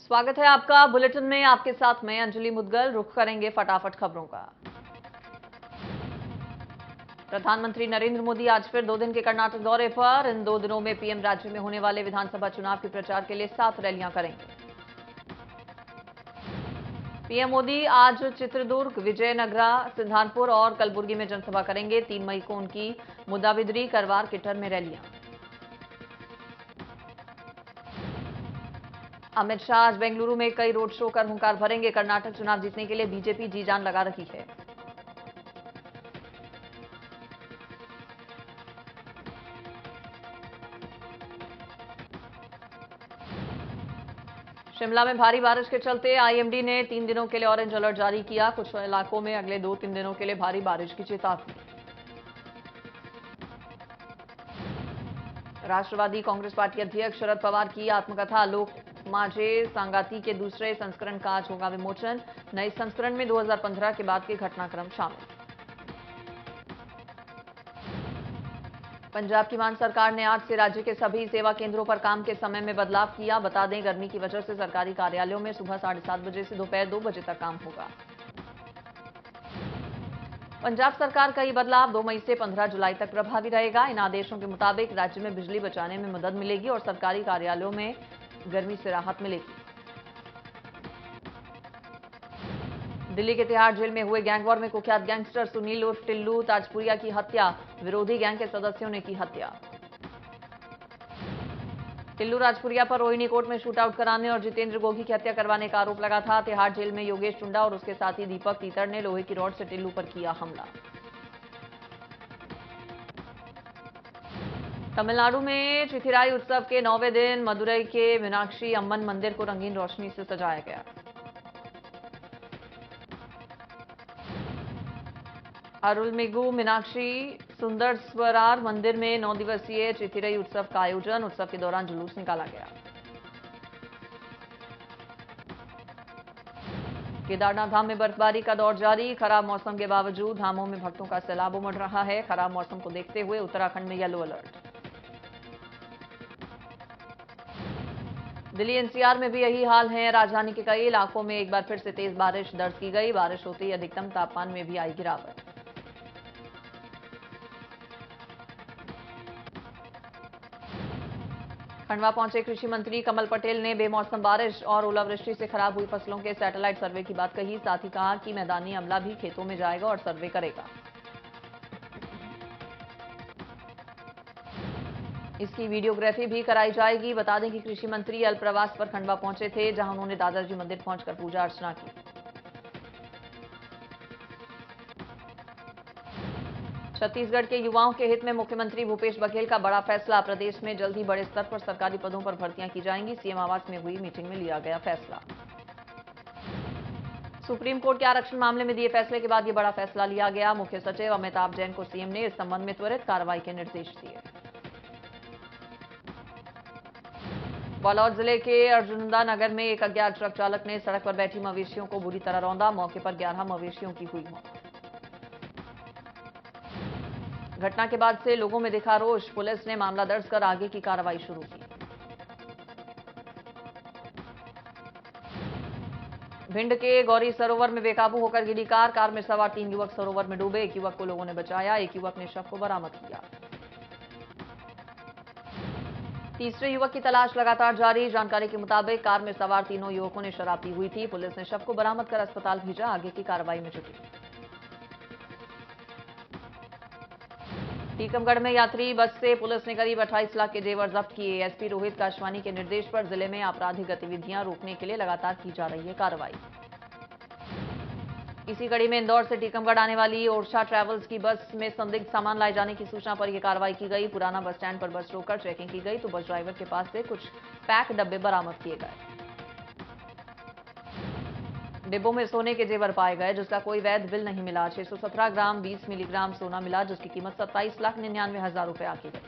स्वागत है आपका बुलेटिन में। आपके साथ मैं अंजलि मुदगल। रुख करेंगे फटाफट खबरों का। प्रधानमंत्री नरेंद्र मोदी आज फिर 2 दिन के कर्नाटक दौरे पर। इन 2 दिनों में पीएम राज्य में होने वाले विधानसभा चुनाव के प्रचार के लिए 7 रैलियां करेंगे। पीएम मोदी आज चित्रदुर्ग, विजयनगरा, सिद्धार्थपुर और कलबुर्गी में जनसभा करेंगे। 3 मई को उनकी मुद्दाबिद्री, करवार, किट्टर में रैलियां। अमित शाह आज बेंगलुरु में कई रोड शो कर हुंकार भरेंगे। कर्नाटक चुनाव जीतने के लिए बीजेपी जी जान लगा रही है। शिमला में भारी बारिश के चलते आईएमडी ने 3 दिनों के लिए ऑरेंज अलर्ट जारी किया। कुछ इलाकों में अगले 2-3 दिनों के लिए भारी बारिश की चेतावनी। राष्ट्रवादी कांग्रेस पार्टी अध्यक्ष शरद पवार की आत्मकथा लोक माझे सांगाती के दूसरे संस्करण का आज होगा विमोचन। नए संस्करण में 2015 के बाद के घटनाक्रम शामिल। पंजाब की मान सरकार ने आज से राज्य के सभी सेवा केंद्रों पर काम के समय में बदलाव किया। बता दें, गर्मी की वजह से सरकारी कार्यालयों में सुबह 7:30 बजे से दोपहर 2 बजे तक काम होगा। पंजाब सरकार का ये बदलाव 2 मई से 15 जुलाई तक प्रभावी रहेगा। इन आदेशों के मुताबिक राज्य में बिजली बचाने में मदद मिलेगी और सरकारी कार्यालयों में गर्मी से राहत मिलेगी। दिल्ली के तिहाड़ जेल में हुए गैंगवॉर में कुख्यात गैंगस्टर सुनील उर्फ टिल्लू ताजपुरिया की हत्या। विरोधी गैंग के सदस्यों ने की हत्या। टिल्लू राजपुरिया पर रोहिणी कोर्ट में शूटआउट कराने और जितेंद्र गोगी की हत्या करवाने का आरोप लगा था। तिहाड़ जेल में योगेश टुंडा और उसके साथी दीपक तीतर ने लोहे की रॉड से टिल्लू पर किया हमला। तमिलनाडु में चिथिराई उत्सव के 9वें दिन मदुरई के मीनाक्षी अम्मन मंदिर को रंगीन रोशनी से सजाया गया। अरुलमिगु मीनाक्षी सुंदरस्वरार मंदिर में 9 दिवसीय चिथिरई उत्सव का आयोजन। उत्सव के दौरान जुलूस निकाला गया। केदारनाथ धाम में बर्फबारी का दौर जारी। खराब मौसम के बावजूद धामों में भक्तों का सैलाब उमड़ रहा है। खराब मौसम को देखते हुए उत्तराखंड में येलो अलर्ट। दिल्ली एनसीआर में भी यही हाल है। राजधानी के कई इलाकों में एक बार फिर से तेज बारिश दर्ज की गई। बारिश होते ही अधिकतम तापमान में भी आई गिरावट। खंडवा पहुंचे कृषि मंत्री कमल पटेल ने बेमौसम बारिश और ओलावृष्टि से खराब हुई फसलों के सैटेलाइट सर्वे की बात कही। साथ ही कहा कि मैदानी अमला भी खेतों में जाएगा और सर्वे करेगा। इसकी वीडियोग्राफी भी कराई जाएगी। बता दें कि कृषि मंत्री अल्पप्रवास पर खंडवा पहुंचे थे, जहां उन्होंने दादाजी मंदिर पहुंचकर पूजा अर्चना की। छत्तीसगढ़ के युवाओं के हित में मुख्यमंत्री भूपेश बघेल का बड़ा फैसला। प्रदेश में जल्द ही बड़े स्तर पर सरकारी पदों पर भर्तियां की जाएंगी। सीएम आवास में हुई मीटिंग में लिया गया फैसला। सुप्रीम कोर्ट के आरक्षण मामले में दिए फैसले के बाद यह बड़ा फैसला लिया गया। मुख्य सचिव अमिताभ जैन को सीएम ने इस संबंध में त्वरित कार्रवाई के निर्देश दिए। बालोद जिले के अर्जुनदा नगर में एक अज्ञात ट्रक चालक ने सड़क पर बैठी मवेशियों को बुरी तरह रौंदा। मौके पर 11 मवेशियों की हुई मौत। घटना के बाद से लोगों में दिखा रोष। पुलिस ने मामला दर्ज कर आगे की कार्रवाई शुरू की। भिंड के गौरी सरोवर में बेकाबू होकर गिरी कार। कार में सवार 3 युवक सरोवर में डूबे। एक युवक को लोगों ने बचाया। एक युवक ने शव को बरामद किया। तीसरे युवक की तलाश लगातार जारी। जानकारी के मुताबिक कार में सवार तीनों युवकों ने शराब पी हुई थी। पुलिस ने शव को बरामद कर अस्पताल भेजा। आगे की कार्रवाई में जुटी। टीकमगढ़ में यात्री बस से पुलिस ने करीब 28 लाख के जेवर जब्त किए। एसपी रोहित काशवानी के निर्देश पर जिले में आपराधिक गतिविधियां रोकने के लिए लगातार की जा रही है कार्रवाई। इसी कड़ी में इंदौर से टीकमगढ़ आने वाली ओरछा ट्रैवल्स की बस में संदिग्ध सामान लाए जाने की सूचना पर यह कार्रवाई की गई। पुराना बस स्टैंड पर बस रोककर चेकिंग की गई तो बस ड्राइवर के पास से कुछ पैक डब्बे बरामद किए गए। डिब्बों में सोने के जेवर पाए गए, जिसका कोई वैध बिल नहीं मिला। 617 ग्राम 20 मिलीग्राम सोना मिला, जिसकी कीमत 27,99,000 रुपए आकी गई।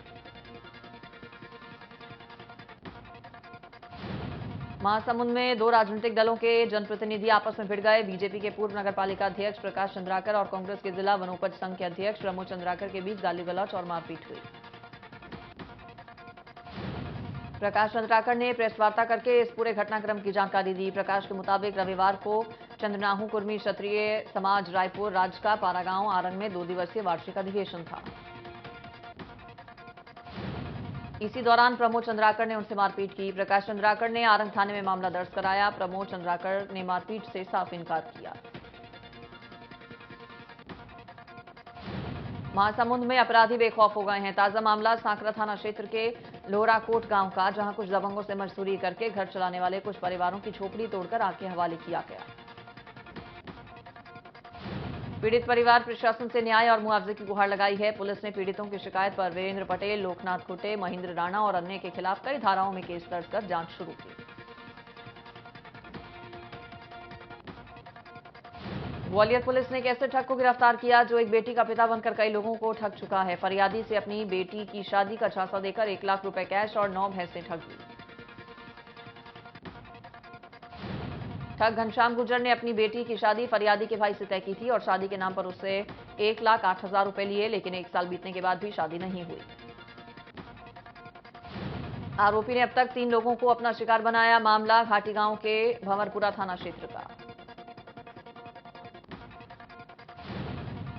महासमुंद में 2 राजनीतिक दलों के जनप्रतिनिधि आपस में भिड़ गए। बीजेपी के पूर्व नगरपालिका अध्यक्ष प्रकाश चंद्राकर और कांग्रेस के जिला वनोपज संघ के अध्यक्ष रमो चंद्राकर के बीच गाली गलौच और मारपीट हुई। प्रकाश चंद्राकर ने प्रेस वार्ता करके इस पूरे घटनाक्रम की जानकारी दी। प्रकाश के मुताबिक रविवार को चंद्रनाहू कुर्मी क्षत्रिय समाज रायपुर राजका पारागांव आरंग में 2 दिवसीय वार्षिक अधिवेशन था। इसी दौरान प्रमोद चंद्राकर ने उनसे मारपीट की। प्रकाश चंद्राकर ने आरंग थाने में मामला दर्ज कराया। प्रमोद चंद्राकर ने मारपीट से साफ इनकार किया। महासमुंद में अपराधी बेखौफ हो गए हैं। ताजा मामला सांकरा थाना क्षेत्र के लोहराकोट गांव का, जहां कुछ दबंगों से मजदूरी करके घर चलाने वाले कुछ परिवारों की झोपड़ी तोड़कर आग के हवाले किया गया। पीड़ित परिवार प्रशासन से न्याय और मुआवजे की गुहार लगाई है। पुलिस ने पीड़ितों की शिकायत पर वीरेंद्र पटेल, लोकनाथ खुट्टे, महेंद्र राणा और अन्य के खिलाफ कई धाराओं में केस दर्ज कर जांच शुरू की। ग्वालियर पुलिस ने एक ऐसे ठग को गिरफ्तार किया जो एक बेटी का पिता बनकर कई लोगों को ठग चुका है। फरियादी से अपनी बेटी की शादी का झांसा देकर 1 लाख रुपए कैश और 9 भैंसें ठग ली। ठग घनश्याम गुर्जर ने अपनी बेटी की शादी फरियादी के भाई से तय की थी और शादी के नाम पर उससे 1,08,000 रुपए लिए, लेकिन 1 साल बीतने के बाद भी शादी नहीं हुई। आरोपी ने अब तक 3 लोगों को अपना शिकार बनाया। मामला घाटी गांव के भंवरपुरा थाना क्षेत्र का।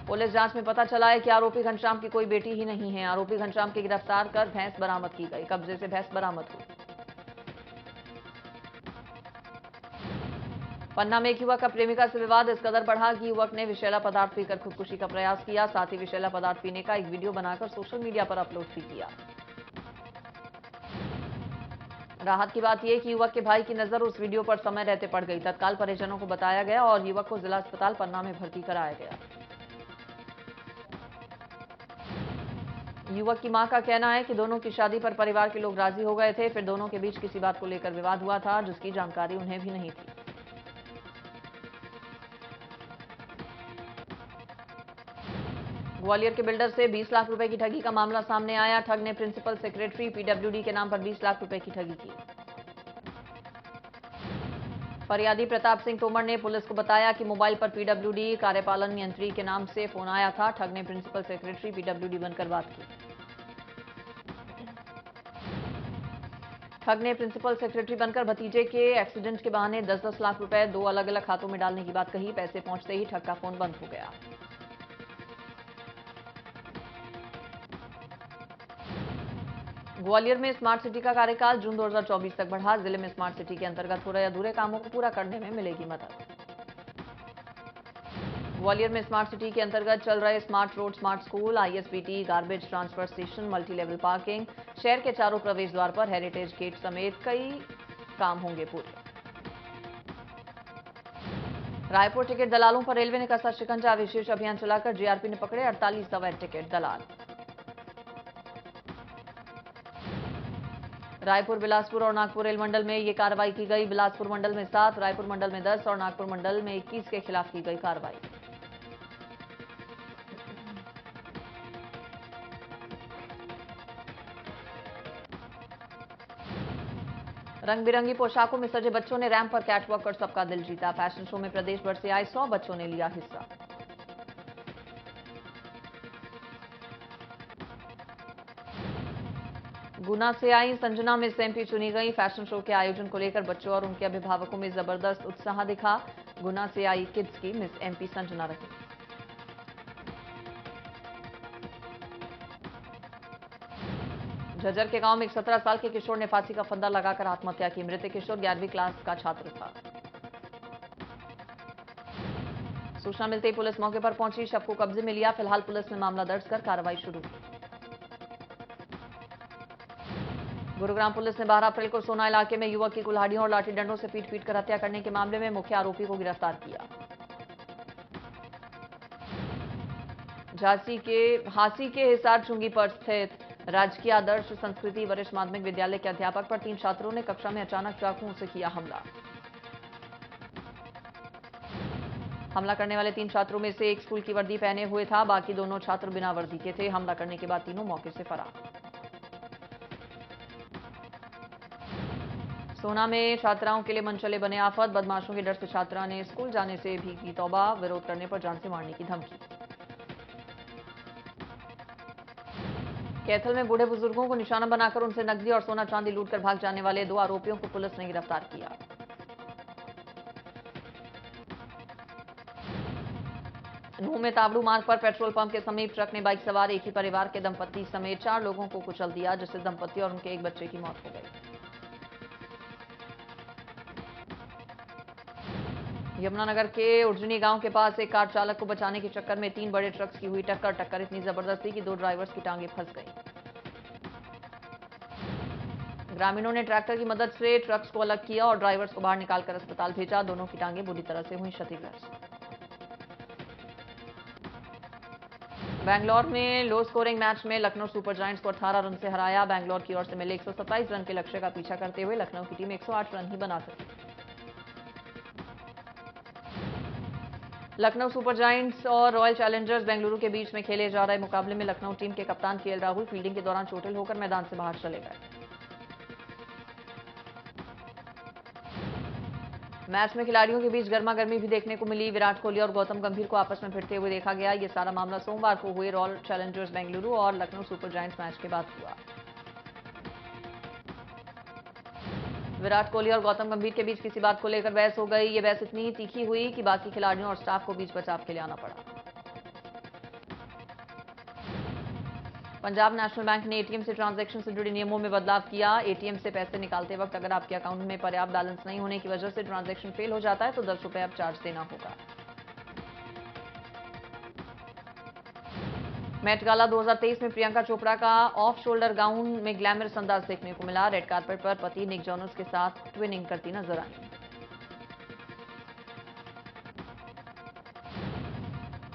पुलिस जांच में पता चला है कि आरोपी घनश्याम की कोई बेटी ही नहीं है। आरोपी घनश्याम की गिरफ्तार कर भैंस बरामद की गई। कब्जे से भैंस बरामद हुई। पन्ना में एक युवक का प्रेमिका से विवाद इस कदर बढ़ा कि युवक ने विषैला पदार्थ पीकर खुदकुशी का प्रयास किया। साथ ही विषैला पदार्थ पीने का एक वीडियो बनाकर सोशल मीडिया पर अपलोड भी किया। राहत की बात यह कि युवक के भाई की नजर उस वीडियो पर समय रहते पड़ गई। तत्काल परिजनों को बताया गया और युवक को जिला अस्पताल पन्ना में भर्ती कराया गया। युवक की मां का कहना है कि दोनों की शादी पर परिवार के लोग राजी हो गए थे। फिर दोनों के बीच किसी बात को लेकर विवाद हुआ था, जिसकी जानकारी उन्हें भी नहीं थी। ग्वालियर के बिल्डर से 20 लाख रुपए की ठगी का मामला सामने आया। ठग ने प्रिंसिपल सेक्रेटरी पीडब्ल्यूडी के नाम पर 20 लाख रुपए की ठगी की। फरियादी प्रताप सिंह तोमर ने पुलिस को बताया कि मोबाइल पर पीडब्ल्यूडी कार्यपालन यंत्री के नाम से फोन आया था। ठग ने प्रिंसिपल सेक्रेटरी पीडब्ल्यूडी बनकर बात की। ठग ने प्रिंसिपल सेक्रेटरी बनकर भतीजे के एक्सीडेंट के बहाने 10-10 लाख रुपए 2 अलग-अलग खातों में डालने की बात कही। पैसे पहुंचते ही ठग का फोन बंद हो गया। ग्वालियर में स्मार्ट सिटी का कार्यकाल जून 2024 तक बढ़ा। जिले में स्मार्ट सिटी के अंतर्गत हो रहे अधूरे कामों को पूरा करने में मिलेगी मदद। ग्वालियर में स्मार्ट सिटी के अंतर्गत चल रहे smart road, smart school, ISBT, garbage transfer station, multi level parking, शहर के चारों प्रवेश द्वार पर हेरिटेज गेट समेत कई काम होंगे पूरे। रायपुर टिकट दलालों पर रेलवे ने कसा शिकंजा। विशेष अभियान चलाकर जीआरपी ने पकड़े 48 अवैध टिकट दलाल। रायपुर, बिलासपुर और नागपुर रेल मंडल में ये कार्रवाई की गई। बिलासपुर मंडल में 7, रायपुर मंडल में 10 और नागपुर मंडल में 21 के खिलाफ की गई कार्रवाई। रंग बिरंगी पोशाकों में सजे बच्चों ने रैंप पर कैटवॉक कर सबका दिल जीता। फैशन शो में प्रदेश भर से आए 100 बच्चों ने लिया हिस्सा। गुना से आई संजना मिस एमपी चुनी गई। फैशन शो के आयोजन को लेकर बच्चों और उनके अभिभावकों में जबरदस्त उत्साह दिखा। गुना से आई किड्स की मिस एमपी संजना रही। झज्जर के गांव में एक 17 साल के किशोर ने फांसी का फंदा लगाकर आत्महत्या की। मृतक किशोर 11वीं क्लास का छात्र था। सूचना मिलते ही पुलिस मौके पर पहुंची, शव को कब्जे में लिया। फिलहाल पुलिस ने मामला दर्ज कर कार्रवाई शुरू की। गुरुग्राम पुलिस ने 12 अप्रैल को सोना इलाके में युवक की कुल्हाड़ियों और लाठी डंडों से पीट कर हत्या करने के मामले में मुख्य आरोपी को गिरफ्तार किया। हांसी के हिसार चुंगी पर स्थित राजकीय आदर्श संस्कृति वरिष्ठ माध्यमिक विद्यालय के अध्यापक पर 3 छात्रों ने कक्षा में अचानक चाकुओं से किया हमला। हमला करने वाले 3 छात्रों में से एक स्कूल की वर्दी पहने हुए था, बाकी दोनों छात्र बिना वर्दी के थे। हमला करने के बाद तीनों मौके से फरार। सोना में छात्राओं के लिए मनचले बने आफत। बदमाशों के डर से छात्रा ने स्कूल जाने से भी की तौबा। विरोध करने पर जान से मारने की धमकी। कैथल में बूढ़े बुजुर्गों को निशाना बनाकर उनसे नकदी और सोना चांदी लूटकर भाग जाने वाले 2 आरोपियों को पुलिस ने गिरफ्तार किया। नूंह में ताबड़ू मार्ग पर पेट्रोल पंप के समीप ट्रक ने बाइक सवार एक ही परिवार के दंपति समेत 4 लोगों को कुचल दिया, जिससे दंपति और उनके एक बच्चे की मौत हो गई। यमुनानगर के उर्जनी गांव के पास एक कार चालक को बचाने के चक्कर में 3 बड़े ट्रक्स की हुई टक्कर इतनी जबरदस्ती कि 2 ड्राइवर्स की टांगें फंस गई। ग्रामीणों ने ट्रैक्टर की मदद से ट्रक्स को अलग किया और ड्राइवर्स को बाहर निकालकर अस्पताल भेजा। दोनों की टांगें बुरी तरह से हुई क्षतिग्रस्त। बैंगलोर में लो स्कोरिंग मैच में लखनऊ सुपर जायंट्स को 18 रन से हराया। बैंगलोर की ओर से मिले 127 रन के लक्ष्य का पीछा करते हुए लखनऊ की टीम 108 रन ही बना सकी। लखनऊ सुपर जायंट्स और रॉयल चैलेंजर्स बेंगलुरु के बीच में खेले जा रहे मुकाबले में लखनऊ टीम के कप्तान केएल राहुल फील्डिंग के दौरान चोटिल होकर मैदान से बाहर चले गए। मैच में खिलाड़ियों के बीच गर्मागर्मी भी देखने को मिली। विराट कोहली और गौतम गंभीर को आपस में भिड़ते हुए देखा गया। यह सारा मामला सोमवार को हुए रॉयल चैलेंजर्स बेंगलुरु और लखनऊ सुपर जायंट्स मैच के बाद हुआ। विराट कोहली और गौतम गंभीर के बीच किसी बात को लेकर बहस हो गई। यह बहस इतनी तीखी हुई कि बाकी खिलाड़ियों और स्टाफ को बीच बचाव के लिए आना पड़ा। पंजाब नेशनल बैंक ने एटीएम से ट्रांजैक्शन से जुड़े नियमों में बदलाव किया। एटीएम से पैसे निकालते वक्त अगर आपके अकाउंट में पर्याप्त बैलेंस नहीं होने की वजह से ट्रांजैक्शन फेल हो जाता है तो 10 रुपए अब चार्ज देना होगा। मेट गाला 2023 में प्रियंका चोपड़ा का ऑफ शोल्डर गाउन में ग्लैमरस अंदाज देखने को मिला। रेड कार्पेट पर पति निक जोनस के साथ ट्विनिंग करती नजर आई।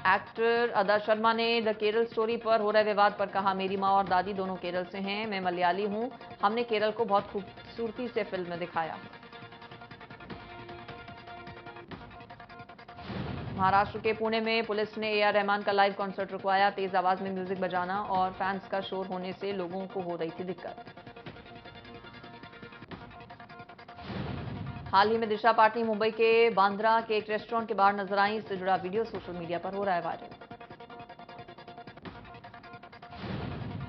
एक्टर अदा शर्मा ने द केरल स्टोरी पर हो रहे विवाद पर कहा, मेरी माँ और दादी दोनों केरल से हैं, मैं मलयाली हूं। हमने केरल को बहुत खूबसूरती से फिल्म में दिखाया। महाराष्ट्र के पुणे में पुलिस ने ए.आर. रहमान का लाइव कॉन्सर्ट रुकवाया। तेज आवाज में म्यूजिक बजाना और फैंस का शोर होने से लोगों को हो रही थी दिक्कत। हाल ही में दिशा पाटनी मुंबई के बांद्रा के एक रेस्टोरेंट के बाहर नजर आई। इससे जुड़ा वीडियो सोशल मीडिया पर हो रहा है वायरल।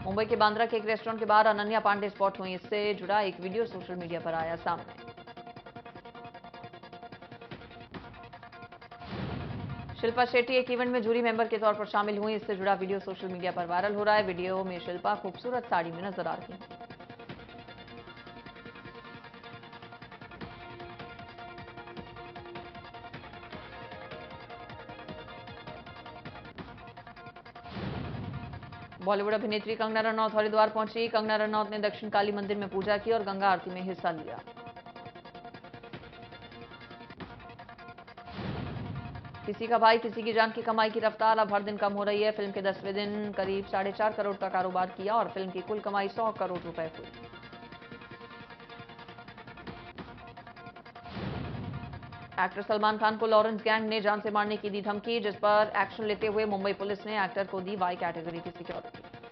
मुंबई के बांद्रा के एक रेस्टोरेंट के बाहर अनन्या पांडे स्पॉट हुई। इससे जुड़ा एक वीडियो सोशल मीडिया पर आया सामने। शिल्पा शेट्टी एक इवेंट में जूरी मेंबर के तौर पर शामिल हुई। इससे जुड़ा वीडियो सोशल मीडिया पर वायरल हो रहा है। वीडियो में शिल्पा खूबसूरत साड़ी में नजर आ रही है। बॉलीवुड अभिनेत्री कंगना रनौत हरिद्वार पहुंची। कंगना रनौत ने दक्षिण काली मंदिर में पूजा की और गंगा आरती में हिस्सा लिया। किसी का भाई किसी की जान की कमाई की रफ्तार अब हर दिन कम हो रही है। फिल्म के 10वें दिन करीब 4.5 करोड़ का कारोबार किया और फिल्म की कुल कमाई 100 करोड़ रुपए हुई। एक्टर सलमान खान को लॉरेंस गैंग ने जान से मारने की दी धमकी, जिस पर एक्शन लेते हुए मुंबई पुलिस ने एक्टर को दी वाई कैटेगरी की सिक्योरिटी।